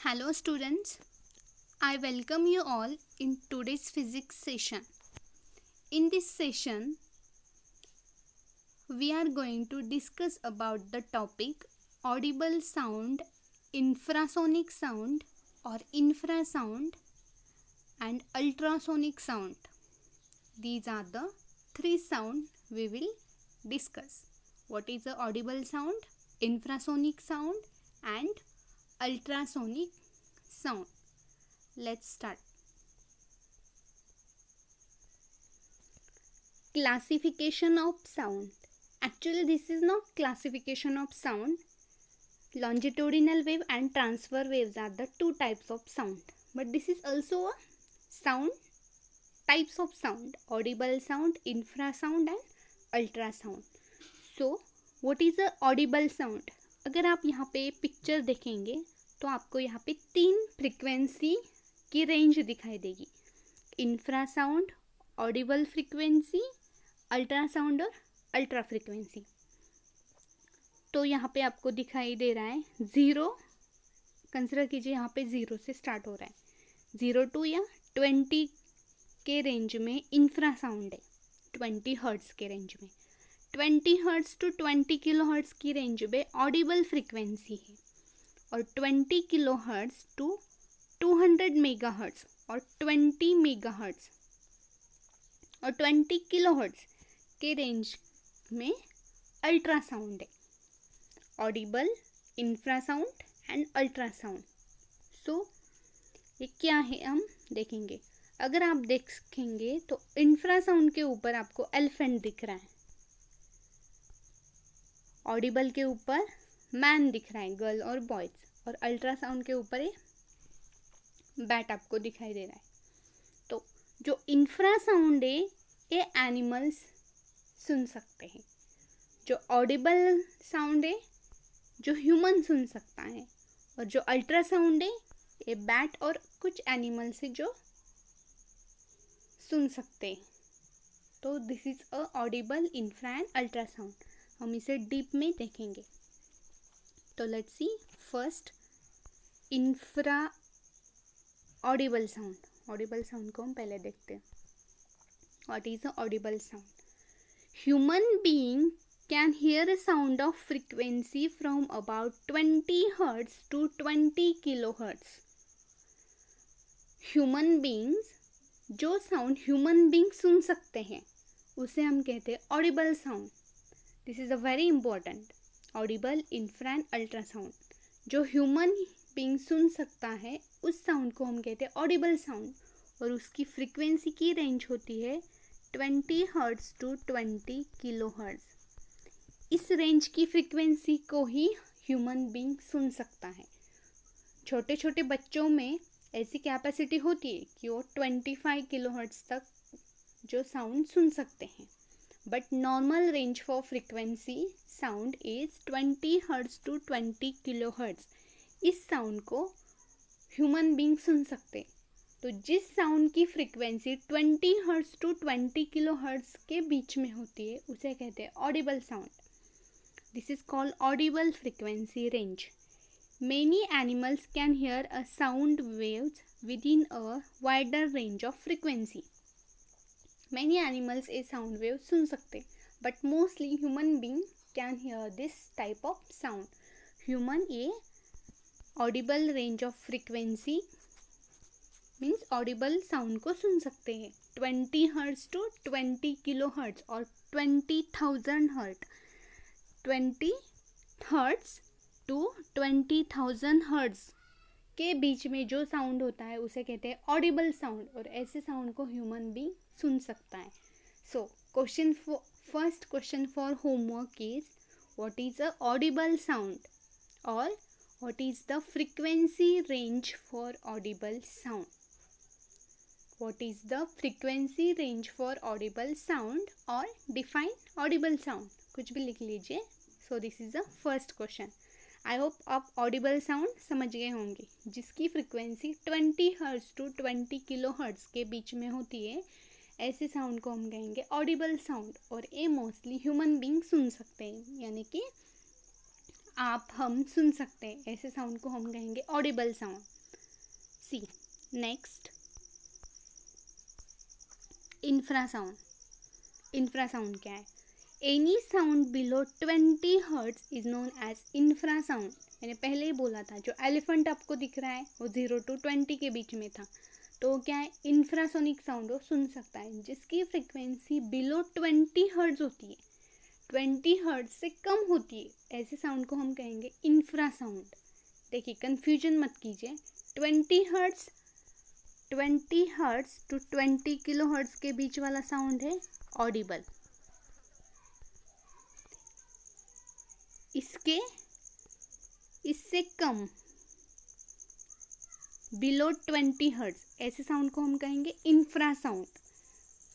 Hello students, I welcome you all in today's physics session. In this session, we are going to discuss about the topic audible sound, infrasonic sound or infrasound and ultrasonic sound. These are the three sounds we will discuss. What is the audible sound, infrasonic sound and ultrasonic sound. Let's start. Classification of sound. Actually, this is not classification of sound. Longitudinal wave and transfer waves are the two types of sound. But this is also a sound, types of sound. Audible sound, infrasound and ultrasound. So, what is a audible sound? अगर आप यहाँ पे picture देखेंगे तो आपको यहाँ पे 3 frequency की रेंज दिखाई देगी. इंफ्रासाउंड, ऑडिबल फ्रीक्वेंसी, अल्ट्रासाउंड और अल्ट्रा फ्रीक्वेंसी. तो यहाँ पे आपको दिखाई दे रहा है 0. कंसिडर कीजिए यहाँ पे 0 से स्टार्ट हो रहा है. 0 to या 20 के रेंज में इंफ्रासाउंड है. 20 हर्ट्ज के रेंज में. 20 हर्ट्ज टू 20 किलो हर्ट्ज की रेंज में ऑडिबल फ्रीक्वेंसी है. और 20 kilo hertz to 200 mega hertz और 20 मेगा हर्ट्ज और 20 किलो हर्ट्ज के रेंज में अल्ट्रासाउंड है. Audible, infrasound and ultrasound. So ये क्या है हम देखेंगे. अगर आप देखेंगे तो इंफ्रासाउंड के ऊपर आपको एलिफेंट दिख रहा है. ऑडिबल के ऊपर मैन दिख रहा है, गर्ल और बॉयज. और अल्ट्रासाउंड के ऊपर ये बैट आपको दिखाई दे रहा है. तो जो इंफ्रासाउंड है ये एनिमल्स सुन सकते हैं. जो ऑडिबल साउंड है जो ह्यूमन सुन सकता है. और जो अल्ट्रासाउंड है ये बैट और कुछ एनिमल्स है जो सुन सकते हैं. तो this is a audible, infra and ultrasound. हम इसे डीप में देखेंगे. तो let's see first infra audible sound. Audible sound को हम पहले देखते हैं. What is a audible sound? Human being can hear a sound of frequency from about 20 hertz to 20 kilo hertz. Human beings, जो साउंड ह्यूमन बीइंग सुन सकते हैं उसे हम कहते हैं audible sound. This is a very important. Audible, infra and ultrasound. जो human being सुन सकता है उस साउंड को हम कहते हैं ऑडिबल साउंड. और उसकी फ्रीक्वेंसी की रेंज होती है 20 हर्ट्ज टू 20 किलो हर्ट्ज. इस रेंज की फ्रीक्वेंसी को ही ह्यूमन बीइंग सुन सकता है. छोटे छोटे बच्चों में ऐसी कैपेसिटी होती है कि वो 25 किलो हर्ट्ज तक जो साउंड सुन सकते हैं. But normal range for frequency sound is 20 Hz to 20 kilohertz. इस साउंड को ह्यूमन बीइंग सुन सकते. तो जिस साउंड की फ्रीक्वेंसी 20 Hz to 20 kilohertz के बीच में होती है उसे कहते हैं audible sound. This is called Audible frequency range. Many animals can hear a sound waves within a wider range of frequency. Many animals a sound wave सुन सकते. But mostly human being can hear this type of sound. Human a audible range of frequency means audible sound को सुन सकते हैं. 20 Hz to 20 kilohertz और 20,000 Hz. 20 Hz to 20,000 Hz के बीच में जो sound होता है उसे कहते हैं ऑडिबल साउंड. और ऐसे साउंड को ह्यूमन बीइंग सुन सकता है. So first question for homework is what is a audible sound और what is the frequency range for audible sound. What is the frequency range for audible sound और define audible sound. कुछ भी लिख लीजिए. So this is the first question. I hope आप audible sound समझ गए होंगे. जिसकी frequency 20 hertz to 20 kilo hertz के बीच में होती है ऐसे साउंड को हम कहेंगे ऑडिबल साउंड. और ये मोस्टली ह्यूमन बीइंग सुन सकते हैं. यानी कि आप हम सुन सकते हैं, ऐसे साउंड को हम कहेंगे audible sound. See next, infrasound. Infrasound क्या है? Any sound below 20 hertz is known as infrasound. मैंने पहले ही बोला था, जो एलिफेंट आपको दिख रहा है वो 0 to 20 के बीच में था, तो क्या है, इंफ्रासोनिक साउंड वो सुन सकता है जिसकी फ्रिक्वेंसी बिलो 20 हर्ट्ज होती है, 20 हर्ट्ज से कम होती है, ऐसे साउंड को हम कहेंगे इंफ्रासाउंड. देखिए कंफ्यूजन मत कीजिए, 20 हर्ट्ज टू 20 किलो हर्ट्ज के बीच वाला साउंड है ऑडिबल. इससे कम बिलो 20 हर्ट्ज, ऐसे साउंड को हम कहेंगे infrasound.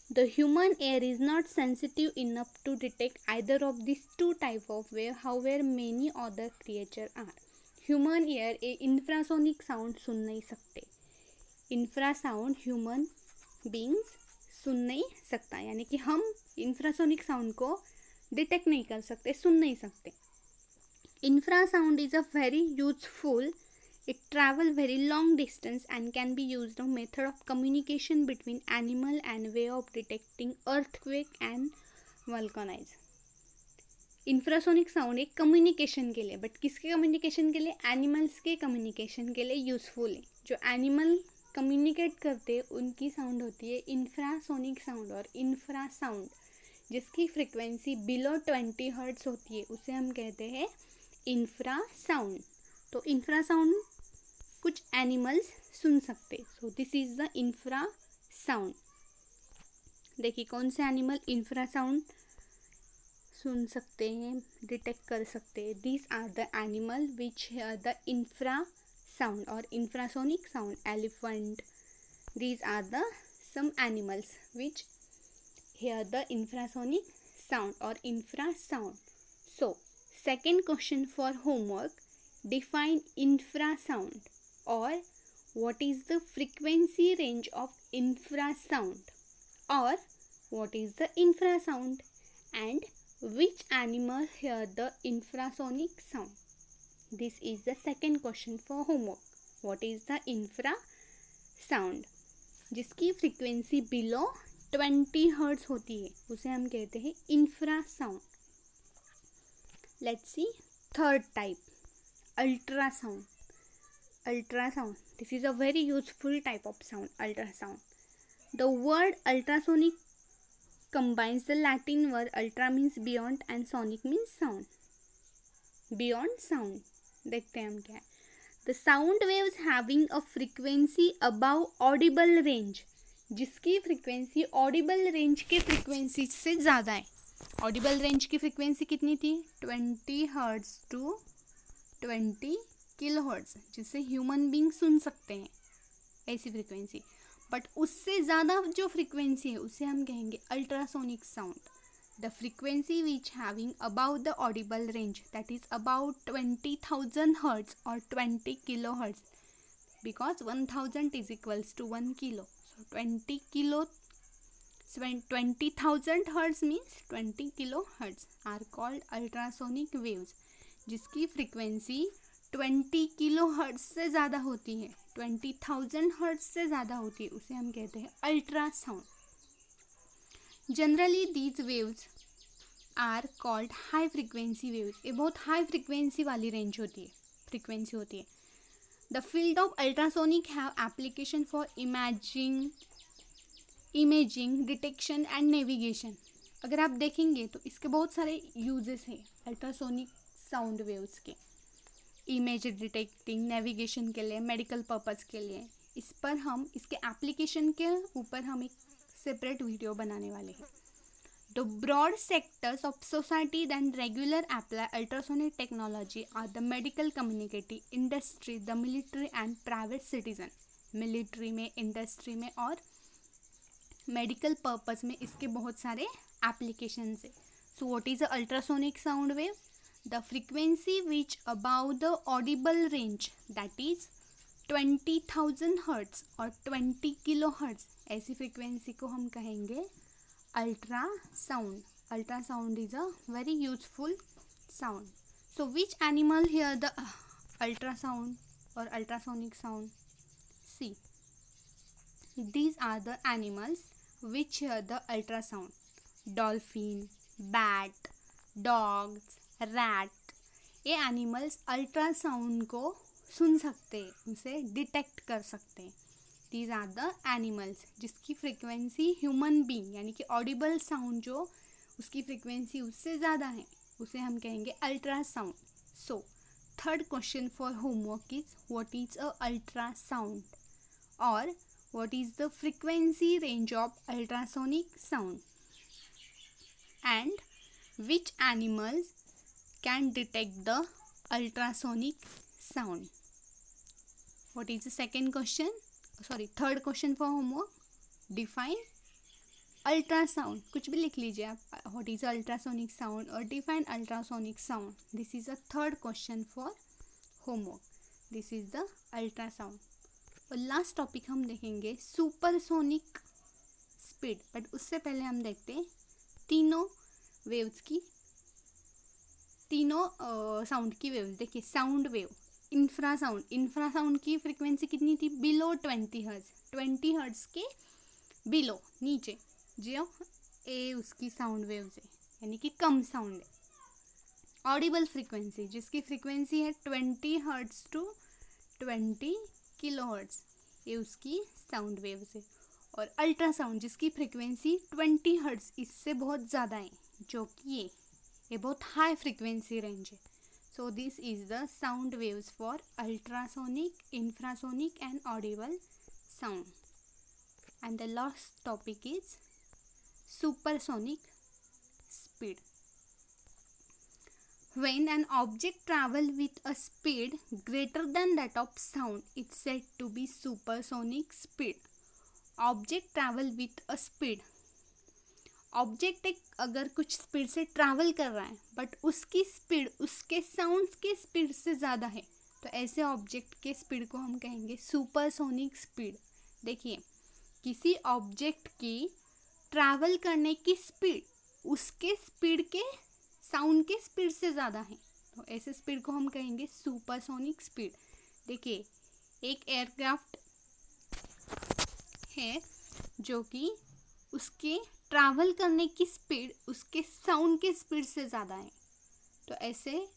The human ear is not sensitive enough to detect either of these two type of wave, however many other creature are. Human ear infrasonic sound सुन नहीं सकते. Infrasound human beings सुन नहीं सकता, यानी कि हम इंफ्रासोनिक साउंड को detect नहीं कर सकते, सुन नहीं सकते. Infrasound is a very useful. It travel very long distance and can be used a method of communication between animal and way of detecting earthquake and volcanoes. Infrasonic sound एक communication के लिए, but किसके communication के लिए? Animals के communication के लिए useful है. जो एनिमल कम्युनिकेट करते हैं उनकी साउंड होती है इंफ्रासोनिक साउंड. और इंफ्रासाउंड जिसकी फ्रिक्वेंसी बिलो 20 हर्ट्ज होती है उसे हम कहते हैं इंफ्रासाउंड. तो इंफ्रासाउंड कुछ एनिमल्स सुन सकते. सो दिस इज द इंफ्रासाउंड. देखिए कौन से एनिमल इंफ्रासाउंड सुन सकते हैं, डिटेक्ट कर सकते हैं. These are the animal which hear the infrasound और infrasonic sound. Elephant, these are the some animals which hear the infrasonic sound और infrasound. So second question for homework, define infrasound or what is the frequency range of infrasound or what is the infrasound and which animal hear the infrasonic sound. This is the second question for homework. What is the infrasound? जिसकी frequency below 20 hertz होती है उसे हम कहते हैं infrasound. Let's see third type, ultrasound. Ultrasound, this is a very useful type of sound. Ultrasound, the word ultrasonic combines the Latin word ultra means beyond and sonic means sound. Beyond sound, देखते हैं हम क्या है. The sound waves having a frequency above audible range, जिसकी frequency Audible range के frequency से ज़्यादा है. ऑडिबल रेंज की फ्रिक्वेंसी कितनी थी? 20 हर्ट्ज टू 20 किलो हर्ट्ज, जिससे ह्यूमन बींग सुन सकते हैं, ऐसी फ्रिक्वेंसी. बट उससे ज़्यादा जो फ्रिक्वेंसी है उसे हम कहेंगे ultrasonic sound. The frequency which having about the audible range, that is about 20,000 hertz और 20 kilo hertz, because 1000 is equals to 1 kilo. So 20,000 hertz means 20 kilohertz are called ultrasonic waves, जिसकी frequency 20 kilohertz से ज़्यादा होती है, 20,000 hertz से ज़्यादा होती है, उसे हम कहते हैं ultrasound. Generally these waves are called high frequency waves. ये बहुत हाई फ्रिक्वेंसी वाली रेंज होती है, फ्रिक्वेंसी होती है. The field of ultrasonic have application for imaging, detection and navigation. अगर आप देखेंगे तो इसके बहुत सारे यूजेस हैं अल्ट्रासोनिक साउंड वेव्स के. इमेज डिटेक्टिंग, नेविगेशन के लिए, मेडिकल पर्पस के लिए. इस पर हम इसके एप्लीकेशन के ऊपर हम एक सेपरेट वीडियो बनाने वाले हैं. The broad sectors of society than regular apply ultrasonic technology are the medical community, industry, the military and private citizen. Military में, इंडस्ट्री में और मेडिकल पर्पस में इसके बहुत सारे एप्लीकेशंस है. So what is a ultrasonic sound wave? The frequency which about the audible range, that is 20,000 hertz और 20 kilo hertz, ऐसी फ्रीक्वेंसी को हम कहेंगे ultrasound. Ultrasound is a very useful sound. So which animal hear the ultrasound or ultrasonic sound? See, these are the animals which hear the ultrasound. Dolphin, bat, dogs, rat. ये animals ultrasound को सुन सकते हैं, उसे detect कर सकते हैं. These are the animals जिसकी frequency human being यानी कि ऑडिबल साउंड जो उसकी फ्रिक्वेंसी उससे ज़्यादा है उसे हम कहेंगे ultrasound. So third question for homework is what is a ultrasound और what is the frequency range of ultrasonic sound and which animals can detect the ultrasonic sound. What is the third question for homework? Define ultrasound. कुछ भी लिख लीजिए आप. What is ultrasonic sound or define ultrasonic sound. This is the third question for homework. This is the ultrasound. और last topic हम देखेंगे supersonic speed. But उससे पहले हम देखते हैं तीनों साउंड की वेव्स. देखिए साउंड वेव, इंफ्रासाउंड की फ्रीक्वेंसी कितनी थी? बिलो 20 हर्ट्ज के बिलो, नीचे जो ए उसकी साउंड वेव्स है यानी कि कम साउंड है. ऑडिबल फ्रीक्वेंसी जिसकी फ्रीक्वेंसी है 20 हर्ट्ज टू 20 किलोहर्ट्ज, ये उसकी साउंड वेव्स है. और अल्ट्रासाउंड जिसकी फ्रीक्वेंसी 20 हर्ट्ज इससे बहुत ज़्यादा है, जो कि ये बहुत हाई फ्रीक्वेंसी रेंज है. सो this is the sound waves for ultrasonic, infrasonic and Audible sound. And the last topic is supersonic speed. When an object travels with a speed greater than that of sound, it's said to be supersonic speed. Object travel with a speed. Object एक अगर कुछ speed से travel कर रहा है but उसकी speed उसके sound के स्पीड से ज़्यादा है, तो ऐसे ऑब्जेक्ट के स्पीड को हम कहेंगे सुपरसोनिक स्पीड. देखिए किसी ऑब्जेक्ट की ट्रैवल करने की स्पीड उसके स्पीड के साउंड के स्पीड से ज़्यादा है, तो ऐसे स्पीड को हम कहेंगे सुपरसोनिक स्पीड. देखिए एक एयरक्राफ्ट है जो कि उसके ट्रैवल करने की स्पीड उसके साउंड के स्पीड से ज़्यादा है, तो ऐसे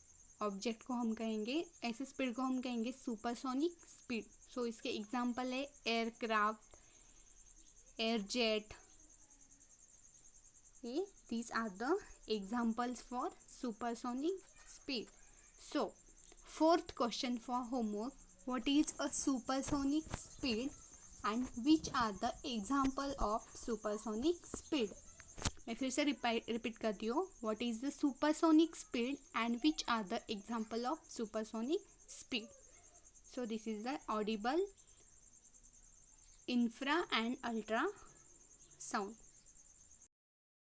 ऑब्जेक्ट को हम कहेंगे, ऐसे स्पीड को हम कहेंगे सुपरसोनिक स्पीड. सो इसके एग्जांपल है aircraft, airjet. These are the examples for supersonic speed. So, fourth question for homework. What is a supersonic speed and which are the example of supersonic speed? मैं फिर से repeat करती हूँ. What is the supersonic speed and which are the example of supersonic speed? So this is the audible, infra and ultra sound.